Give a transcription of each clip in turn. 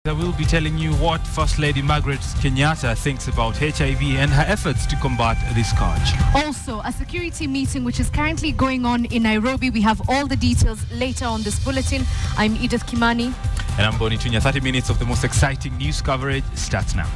I will be telling you what First Lady Margaret Kenyatta thinks about HIV and her efforts to combat this scourge. Also, a security meeting which is currently going on in Nairobi. We have all the details later on this bulletin. I'm Edith Kimani. And I'm Boni Tunya. 30 minutes of the most exciting news coverage starts now.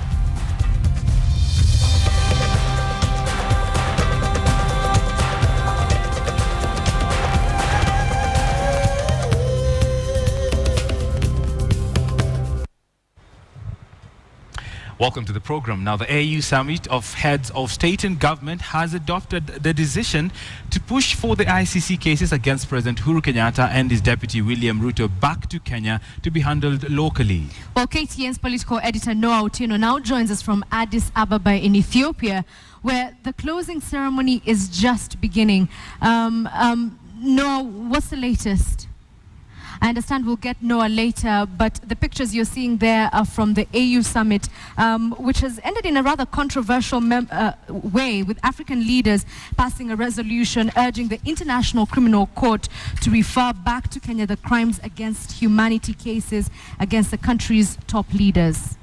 Welcome to the program. Now, the AU Summit of Heads of State and Government has adopted the decision to push for the ICC cases against President Uhuru Kenyatta and his deputy William Ruto back to Kenya to be handled locally. Well, KTN's political editor Noah Otieno now joins us from Addis Ababa in Ethiopia, where the closing ceremony is just beginning. Noah, what's the latest? I understand we'll get Noah later, but the pictures you're seeing there are from the AU summit, which has ended in a rather controversial way, with African leaders passing a resolution urging the International Criminal Court to refer back to Kenya the crimes against humanity cases against the country's top leaders.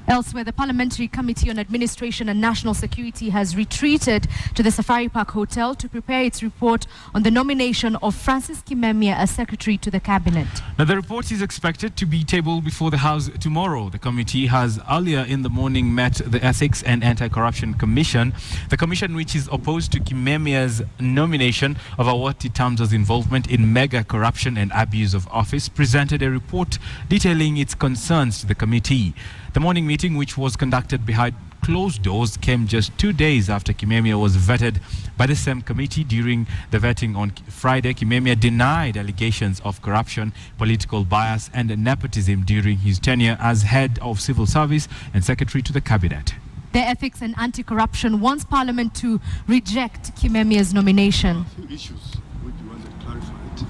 Elsewhere, the Parliamentary Committee on Administration and National Security has retreated to the Safari Park Hotel to prepare its report on the nomination of Francis Kimemia as Secretary to the Cabinet. Now, the report is expected to be tabled before the House tomorrow. The committee has earlier in the morning met the Ethics and Anti-Corruption Commission, the commission which is opposed to Kimemia's nomination over what it terms as involvement in mega corruption and abuse of office, presented a report detailing its concerns to the committee. The morning meeting, which was conducted behind closed doors, came just 2 days after Kimemia was vetted by the same committee. During the vetting on Friday, Kimemia denied allegations of corruption, political bias and nepotism during his tenure as head of civil service and secretary to the cabinet. The Ethics and Anti-Corruption wants Parliament to reject Kimemia's nomination. A few issues which we wanted clarified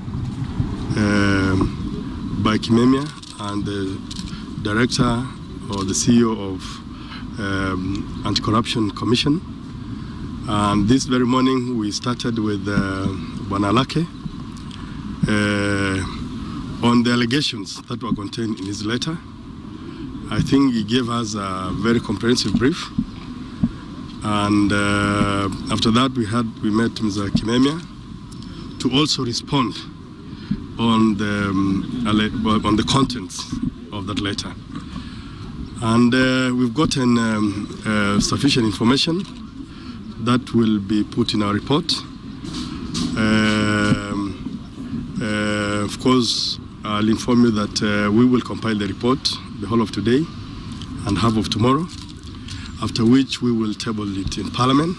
by Kimemia and the director or the CEO of Anti-Corruption Commission. And this very morning we started with Banalake on the allegations that were contained in his letter. I think he gave us a very comprehensive brief. And after that we met Mr. Kimemia to also respond on the contents of that letter. And we've gotten sufficient information that will be put in our report. Of course, I'll inform you that we will compile the report the whole of today and half of tomorrow, after which we will table it in Parliament.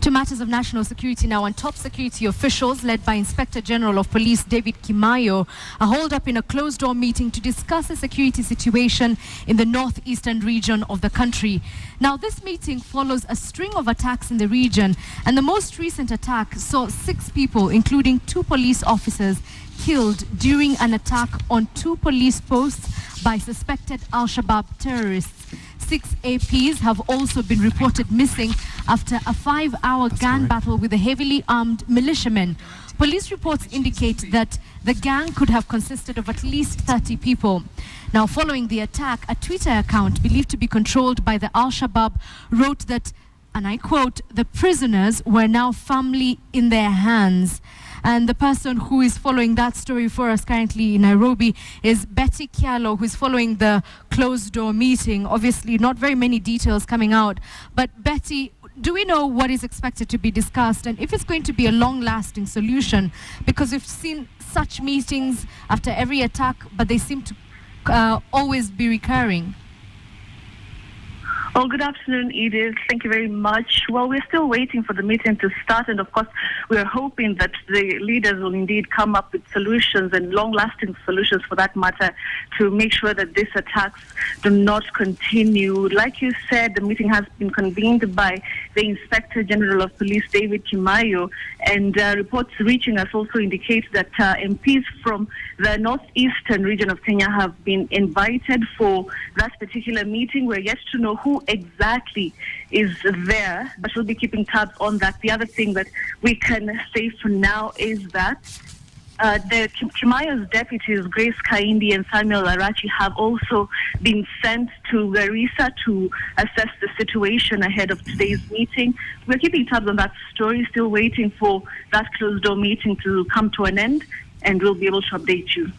To matters of national security now, and top security officials led by Inspector General of Police David Kimayo are holed up in a closed-door meeting to discuss the security situation in the northeastern region of the country. Now, this meeting follows a string of attacks in the region, and the most recent attack saw 6 people, including 2 police officers, killed during an attack on 2 police posts by suspected Al-Shabaab terrorists. 6 APs have also been reported missing after a 5-hour gang battle with a heavily armed militiamen. Police reports indicate that the gang could have consisted of at least 30 people. Now, following the attack, a Twitter account believed to be controlled by the Al-Shabaab wrote that, and I quote, "The prisoners were now firmly in their hands." And the person who is following that story for us currently in Nairobi is Betty Kialo, who is following the closed-door meeting. Obviously, not very many details coming out. But Betty, do we know what is expected to be discussed and if it's going to be a long-lasting solution? Because we've seen such meetings after every attack, but they seem to always be recurring. Well, good afternoon, Edith. Thank you very much. Well, we're still waiting for the meeting to start, and of course, we are hoping that the leaders will indeed come up with solutions and long-lasting solutions for that matter to make sure that these attacks do not continue. Like you said, the meeting has been convened by the Inspector General of Police, David Kimayo, and reports reaching us also indicate that MPs from the northeastern region of Kenya have been invited for that particular meeting. We're yet to know who exactly is there, but we'll be keeping tabs on that. The other thing that we can say for now is that the Kimayo's deputies, Grace Kaindi and Samuel Arachi, have also been sent to Garissa to assess the situation ahead of today's meeting. We're keeping tabs on that story, still waiting for that closed-door meeting to come to an end, and we'll be able to update you.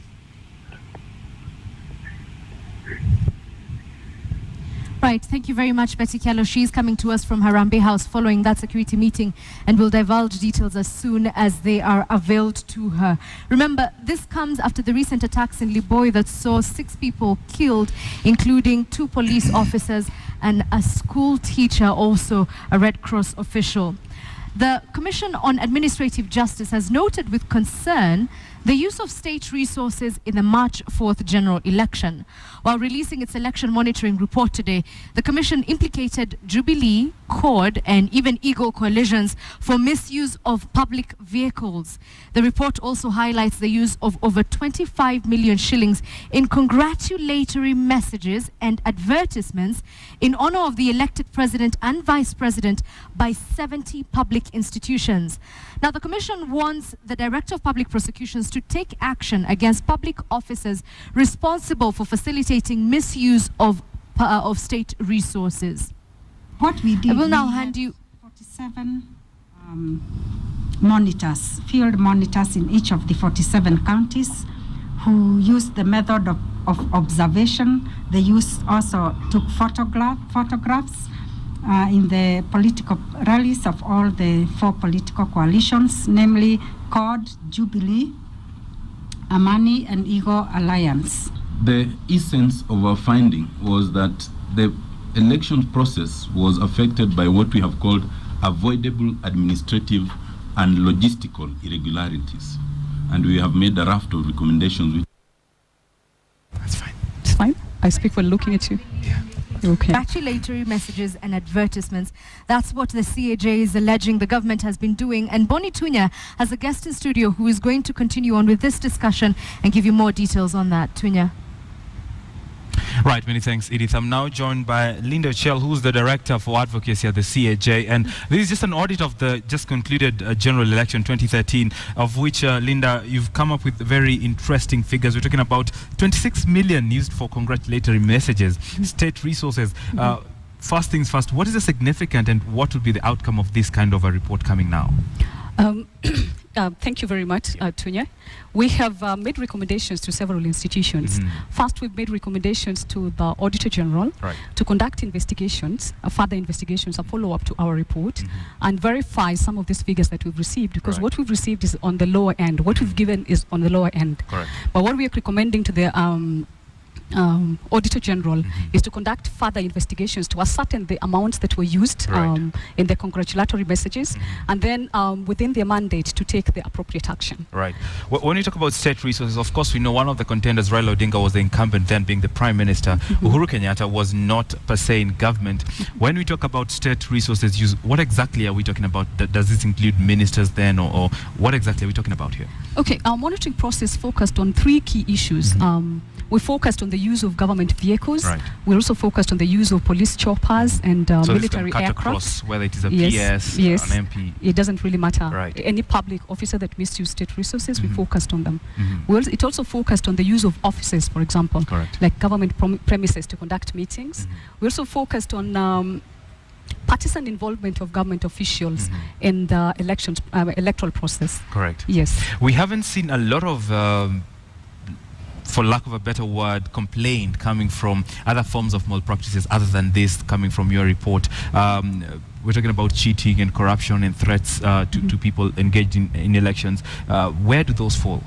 Right, thank you very much, Betty Kialo. She's coming to us from Harambee House following that security meeting, and will divulge details as soon as they are availed to her. Remember, this comes after the recent attacks in Liboi that saw 6 people killed, including 2 police officers and a school teacher, also a Red Cross official. The Commission on Administrative Justice has noted with concern the use of state resources in the March 4th general election. While releasing its election monitoring report today, the Commission implicated Jubilee, CORD, and even Eagle coalitions for misuse of public vehicles. The report also highlights the use of over 25 million shillings in congratulatory messages and advertisements in honor of the elected president and vice president by 70 public institutions. Now, the Commission wants the Director of Public Prosecutions to take action against public officers responsible for facilitating misuse of state resources. What we did, I will now hand you 47 monitors, field monitors in each of the 47 counties who used the method of observation. They also took photographs in the political rallies of all the 4 political coalitions, namely CORD, Jubilee, Amani, and Eagle Alliance. The essence of our finding was that the election process was affected by what we have called avoidable administrative and logistical irregularities. And we have made a raft of recommendations. That's fine. It's fine. I speak while looking at you. Yeah. Okay. Congratulatory messages and advertisements. That's what the CAJ is alleging the government has been doing. And Bonnie Tunya has a guest in studio who is going to continue on with this discussion and give you more details on that. Tunya. Right, many thanks, Edith. I'm now joined by Linda Chell, who's the Director for Advocacy at the CAJ. And this is just an audit of the just concluded general election 2013, of which, Linda, you've come up with very interesting figures. We're talking about 26 million used for congratulatory messages, state resources. First things first, what is the significant and what would be the outcome of this kind of a report coming now? Thank you very much, Tunya. We have made recommendations to several institutions. First, we've made recommendations to the Auditor General to conduct investigations, further investigations, a follow-up to our report, and verify some of these figures that we've received, because what we've received is on the lower end. What we've given is on the lower end. But what we are recommending to the Auditor General is to conduct further investigations to ascertain the amounts that were used in the congratulatory messages, and then within their mandate to take the appropriate action. Right. When you talk about state resources, of course, we know one of the contenders, Raila Odinga, was the incumbent, then being the Prime Minister. Uhuru Kenyatta was not per se in government. When we talk about state resources use, what exactly are we talking about? Does this include ministers then, or what exactly are we talking about here? Okay, our monitoring process focused on 3 key issues. We focused on the use of government vehicles. We also focused on the use of police choppers and so military cut aircraft. Across, whether it is a yes, PS, an MP. It doesn't really matter. Any public officer that misused state resources, we focused on them. It also focused on the use of offices, for example, like government premises to conduct meetings. We also focused on partisan involvement of government officials in the electoral process. Yes. We haven't seen a lot of for lack of a better word, complaint coming from other forms of malpractices other than this coming from your report. We're talking about cheating and corruption and threats to people engaged in elections. Where do those fall?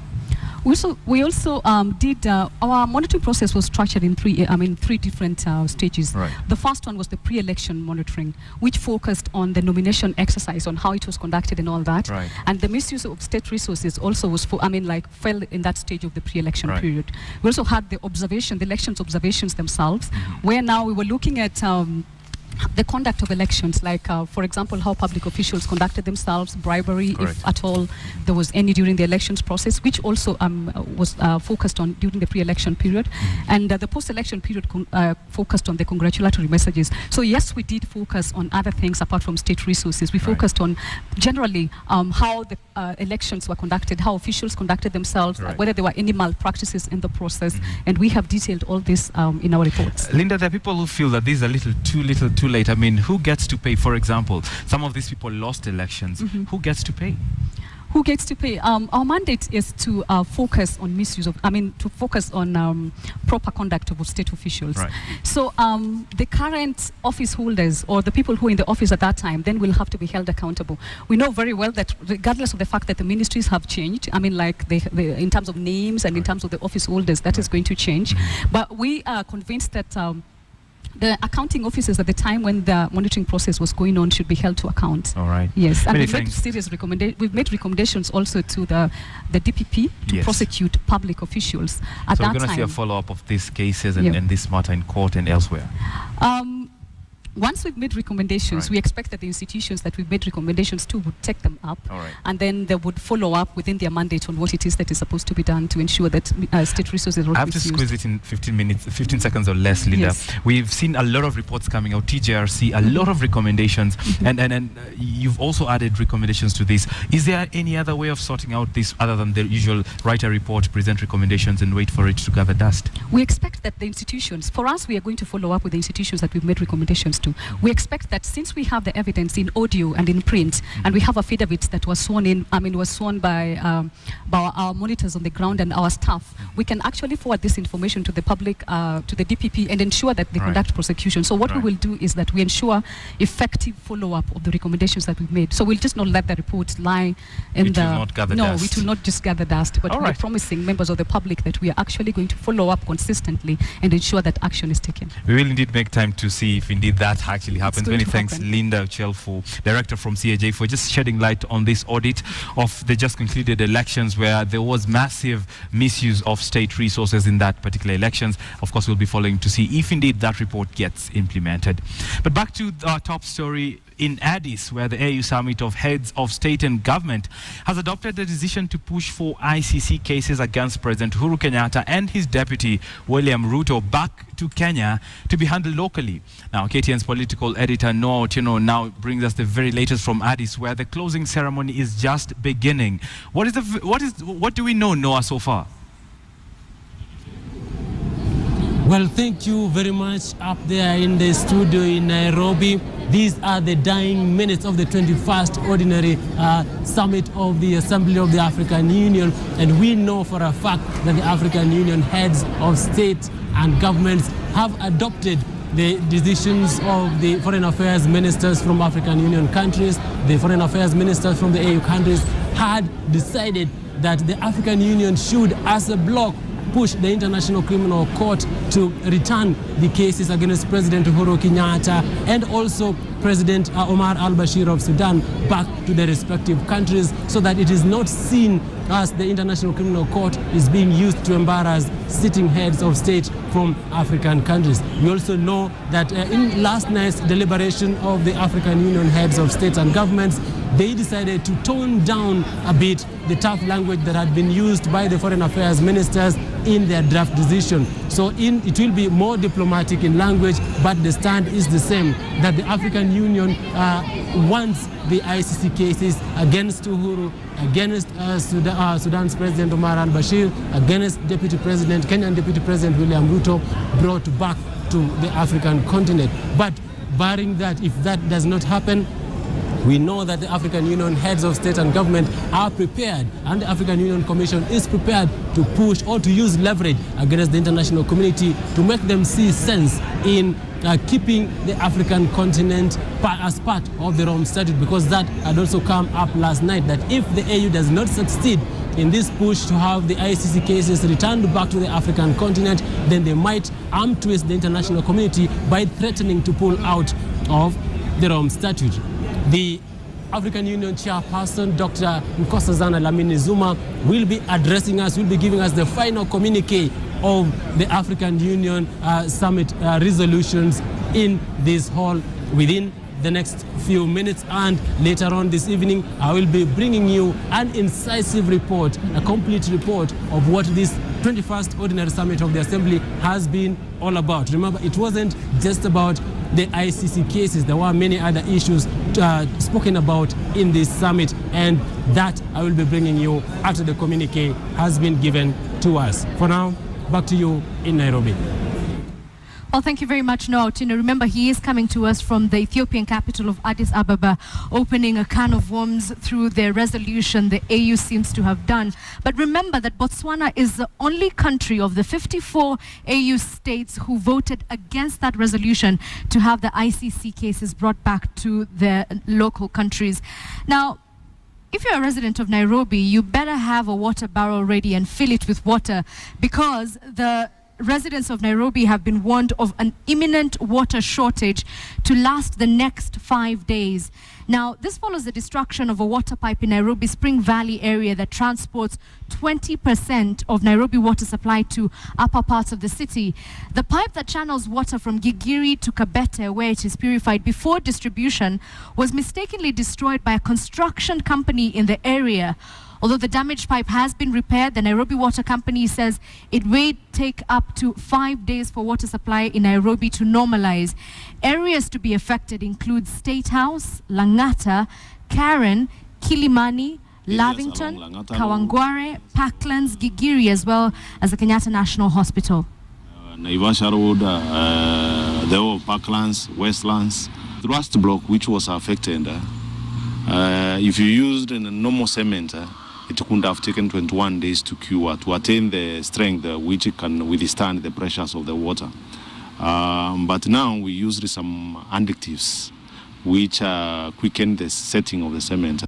We also did our monitoring process was structured in 3 different stages. The first one was the pre-election monitoring, which focused on the nomination exercise, on how it was conducted and all that. And the misuse of state resources also was fell in that stage of the pre-election period. We also had the elections observations themselves, where now we were looking at the conduct of elections, like, for example, how public officials conducted themselves, bribery, Correct. if at all there was any during the elections process, which also was focused on during the pre-election period. And the post-election period focused on the congratulatory messages. So yes, we did focus on other things apart from state resources. We focused on generally how the elections were conducted, how officials conducted themselves, whether there were any malpractices in the process, and we have detailed all this in our reports. Linda, there are people who feel that this is a little too late. I mean, who gets to pay? For example, some of these people lost elections. Who gets to pay? Who gets to pay? Our mandate is to focus on to focus on proper conduct of state officials. Right. So the current office holders or the people who are in the office at that time then will have to be held accountable. We know very well that regardless of the fact that the ministries have changed, I mean, like in terms of names and in terms of the office holders, that is going to change. But we are convinced that the accounting officers at the time when the monitoring process was going on should be held to account. All right. Yes, and Many we've made recommendations also to the DPP to prosecute public officials at that time. So we're going to see a follow-up of these cases and this matter in court and elsewhere. Once we've made recommendations, we expect that the institutions that we've made recommendations to would take them up, and then they would follow up within their mandate on what it is that is supposed to be done to ensure that state resources are not misused. I have to squeeze it in 15 seconds or less, Linda. Yes. We've seen a lot of reports coming out, TJRC, a lot of recommendations, and you've also added recommendations to this. Is there any other way of sorting out this other than the usual write a report, present recommendations, and wait for it to gather dust? We expect that the institutions, for us, we are going to follow up with the institutions that we've made recommendations to. We expect that since we have the evidence in audio and in print, and we have affidavits that was sworn by our monitors on the ground and our staff, we can actually forward this information to the public, to the DPP, and ensure that they conduct prosecution. So what we will do is that we ensure effective follow-up of the recommendations that we've made. So we'll just not let the reports lie in It will not gather dust. It will not just gather dust, but we're promising members of the public that we are actually going to follow up consistently and ensure that action is taken. We will indeed make time to see if indeed that actually happens. Many thanks, Linda Uchelfu, Director from CAJ, for just shedding light on this audit of the just concluded elections where there was massive misuse of state resources in that particular elections. Of course, we'll be following to see if indeed that report gets implemented. But back to our top story in Addis, where the AU Summit of Heads of State and Government has adopted the decision to push for ICC cases against President Uhuru Kenyatta and his deputy William Ruto back to Kenya to be handled locally. Now, KTN's political editor Noah Otieno now brings us the very latest from Addis, where the closing ceremony is just beginning. What do we know, Noah, so far? Well, thank you very much up there in the studio in Nairobi. These are the dying minutes of the 21st Ordinary Summit of the Assembly of the African Union. And we know for a fact that the African Union heads of state and governments have adopted the decisions of the foreign affairs ministers from African Union countries. The foreign affairs ministers from the AU countries had decided that the African Union should, as a bloc, push the International Criminal Court to return the cases against President Uhuru Kenyatta and also President Omar al-Bashir of Sudan back to their respective countries, so that it is not seen as the International Criminal Court is being used to embarrass sitting heads of state from African countries. We also know that in last night's deliberation of the African Union heads of states and governments, they decided to tone down a bit the tough language that had been used by the foreign affairs ministers in their draft decision. So it will be more diplomatic in language, but the stand is the same, that the African Union wants the ICC cases against Uhuru, against Sudan's President Omar al-Bashir, against Kenyan Deputy President William Ruto, brought back to the African continent. But barring that, if that does not happen, we know that the African Union heads of state and government are prepared, and the African Union Commission is prepared to push or to use leverage against the international community to make them see sense in keeping the African continent as part of the Rome Statute, because that had also come up last night, that if the AU does not succeed in this push to have the ICC cases returned back to the African continent, then they might arm twist the international community by threatening to pull out of the Rome Statute. The African Union chairperson, Dr. Nkosazana Dlamini-Zuma, will be addressing us, will be giving us the final communique of the African Union summit resolutions in this hall within the next few minutes, and later on this evening I will be bringing you an incisive report, a complete report of what this 21st Ordinary Summit of the Assembly has been all about. Remember, it wasn't just about the ICC cases. There were many other issues spoken about in this summit, and that I will be bringing you after the communique has been given to us. For now, back to you in Nairobi. Well, thank you very much, Noah Otieno. Remember, he is coming to us from the Ethiopian capital of Addis Ababa, opening a can of worms through the resolution the AU seems to have done. But remember that Botswana is the only country of the 54 AU states who voted against that resolution to have the ICC cases brought back to their local countries. Now, if you're a resident of Nairobi, you better have a water barrel ready and fill it with water, because the residents of Nairobi have been warned of an imminent water shortage to last the next 5 days. Now, this follows the destruction of a water pipe in Nairobi Spring Valley area that transports 20% of Nairobi water supply to upper parts of the city. The pipe that channels water from Gigiri to Kabete, where it is purified before distribution, was mistakenly destroyed by a construction company in the area. Although the damaged pipe has been repaired, the Nairobi Water Company says it may take up to 5 days for water supply in Nairobi to normalize. Areas to be affected include State House, Langata, Karen, Kilimani, Lavington, Kawangware, Parklands, Gigiri, as well as the Kenyatta National Hospital. Naivasha Road, the whole Parklands, Westlands, the rust block which was affected. If you used a normal cement, it could have taken 21 days to cure, to attain the strength which can withstand the pressures of the water. But now we used some additives which quicken the setting of the cement.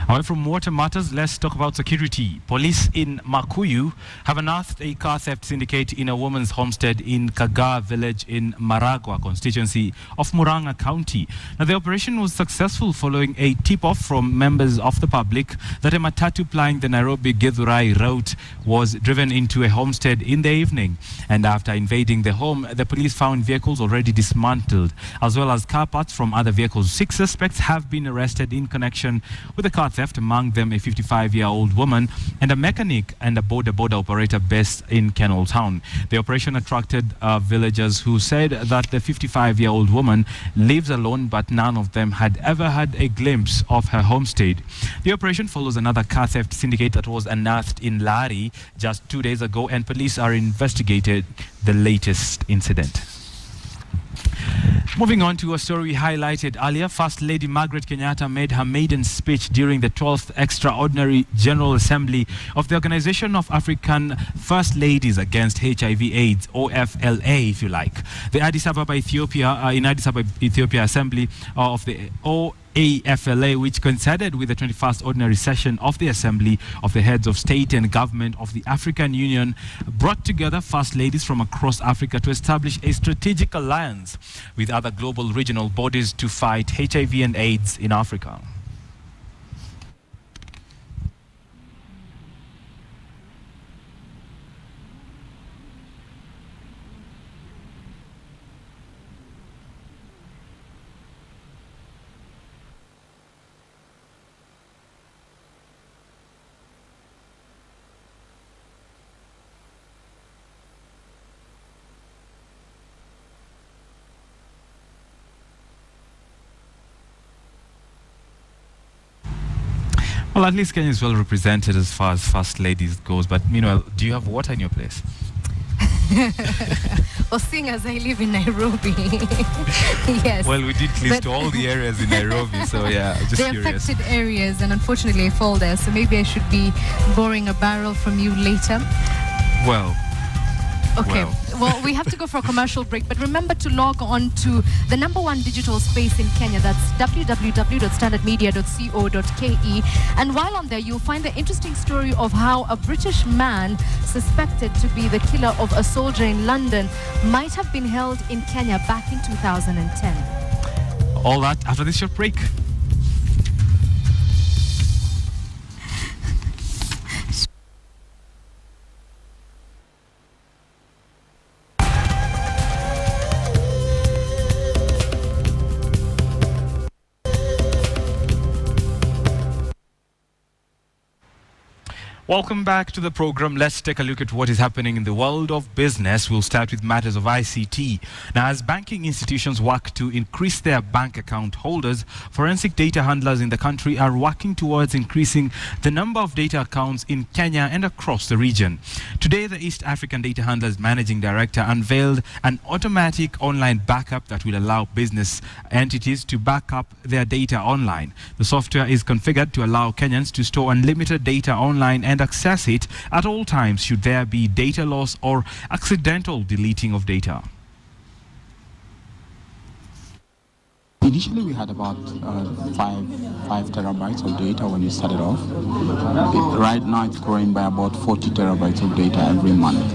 Away from water matters, let's talk about security. Police in Makuyu have unearthed a car theft syndicate in a woman's homestead in Kagaa village in Maragua constituency of Murang'a County. Now, the operation was successful following a tip-off from members of the public that a matatu plying the Nairobi-Githurai route was driven into a homestead in the evening. And after invading the home, the police found vehicles already dismantled, as well as car parts from other vehicles. 6 suspects have been arrested in connection with the car theft, among them a 55-year-old woman and a mechanic and a border operator based in Kennel Town. The operation attracted villagers who said that the 55-year-old woman lives alone, but none of them had ever had a glimpse of her homestead. The operation follows another car theft syndicate that was unearthed in Lari just 2 days ago, and police are investigating the latest incident. Moving on to a story we highlighted earlier, First Lady Margaret Kenyatta made her maiden speech during the 12th Extraordinary General Assembly of the Organization of African First Ladies Against HIV/AIDS, OFLA, if you like. The Addis Ababa, Ethiopia Assembly of the AFLA, which coincided with the 21st Ordinary Session of the Assembly of the Heads of State and Government of the African Union, brought together First Ladies from across Africa to establish a strategic alliance with other global regional bodies to fight HIV and AIDS in Africa. Well, at least Kenya is well represented as far as First Ladies goes. But meanwhile, do you have water in your place? Well, seeing as I live in Nairobi, yes. Well, we did list all the areas in Nairobi, so yeah, just the curious. affected areas, and unfortunately I fall there, so maybe I should be borrowing a barrel from you later. Well. Okay, well, we have to go for a commercial break, but remember to log on to the #1 digital space in Kenya. That's www.standardmedia.co.ke. And while on there, you'll find the interesting story of how a British man suspected to be the killer of a soldier in London might have been held in Kenya back in 2010. All that after this short break. Welcome back to the program. Let's take a look at what is happening in the world of business. We'll start with matters of ICT. Now, as banking institutions work to increase their bank account holders, forensic data handlers in the country are working towards increasing the number of data accounts in Kenya and across the region. Today, the East African Data Handlers Managing Director unveiled an automatic online backup that will allow business entities to back up their data online. The software is configured to allow Kenyans to store unlimited data online and access it at all times should there be data loss or accidental deleting of data. Initially, we had about 5 terabytes of data when we started off. Right now, it's growing by about 40 terabytes of data every month.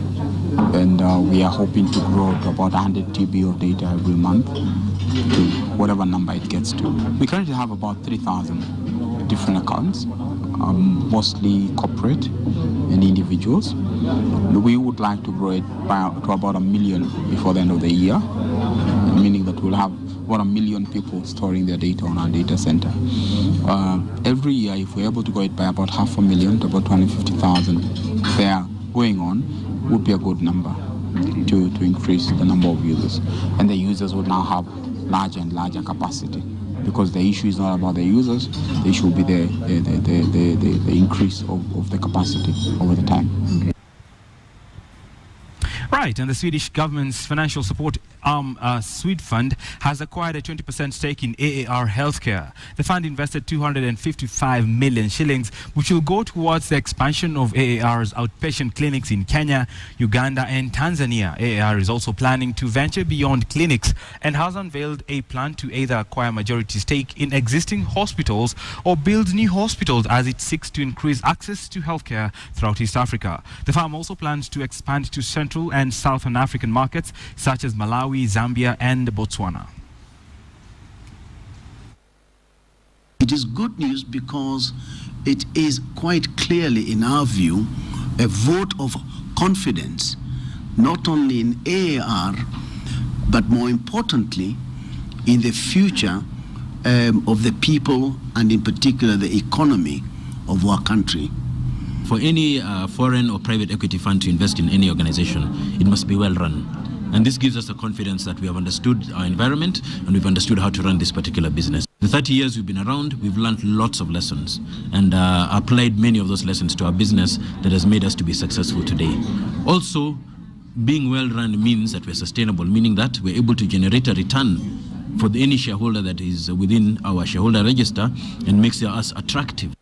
And we are hoping to grow to about 100 TB of data every month to whatever number it gets to. We currently have about 3,000 different accounts, mostly corporate and individuals. We would like to grow it to about 1 million before the end of the year, meaning that we'll have about 1 million people storing their data on our data center. Every year, if we're able to grow it by about 500,000 to about 250,000 there going on, would be a good number to increase the number of users. And the users would now have larger and larger capacity, because the issue is not about the users, the issue will be the increase of the capacity over the time. Right, and the Swedish government's financial support arm, Swedfund, has acquired a 20% stake in AAR Healthcare. The fund invested 255 million shillings, which will go towards the expansion of AAR's outpatient clinics in Kenya, Uganda and Tanzania. AAR is also planning to venture beyond clinics and has unveiled a plan to either acquire majority stake in existing hospitals or build new hospitals as it seeks to increase access to healthcare throughout East Africa. The firm also plans to expand to Central and Southern African markets such as Malawi, Zambia and Botswana. It is good news because it is quite clearly, in our view, a vote of confidence, not only in AAR, but more importantly, in the future of the people and in particular the economy of our country. For any foreign or private equity fund to invest in any organization, it must be well run. And this gives us the confidence that we have understood our environment and we've understood how to run this particular business. The 30 years we've been around, we've learned lots of lessons and applied many of those lessons to our business that has made us to be successful today. Also, being well run means that we're sustainable, meaning that we're able to generate a return for any shareholder that is within our shareholder register and makes us attractive.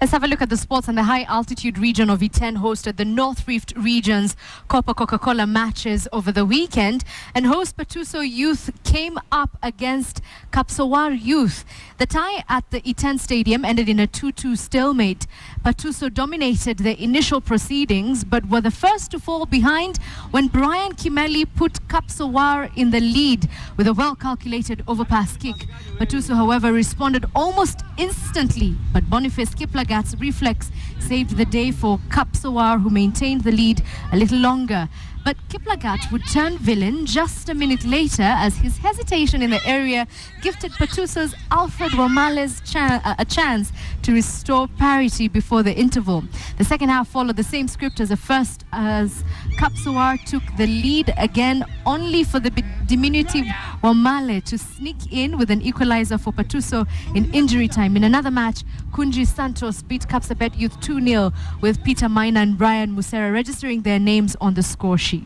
Let's have a look at the sports. And the high-altitude region of E10 hosted the North Rift region's Copa Coca-Cola matches over the weekend. And host Patuso Youth came up against Kapsowar Youth. The tie at the E10 Stadium ended in a 2-2 stalemate. Patuso dominated the initial proceedings, but were the first to fall behind when Brian Kimeli put Kapsowar in the lead with a well-calculated overpass kick. Patuso, however, responded almost instantly, but Boniface Kiplagat's reflex saved the day for Kapsowar, who maintained the lead a little longer. But Kiplagat would turn villain just a minute later as his hesitation in the area gifted Patuso's Alfred Wamales a chance to restore parity before the interval. The second half followed the same script as the first, as Kapsowar took the lead again, only for the diminutive Wamale to sneak in with an equalizer for Patuso in injury time. In another match, Kunji Santos beat Kapsabet Youth 2-0 with Peter Maina and Brian Musera registering their names on the score sheet.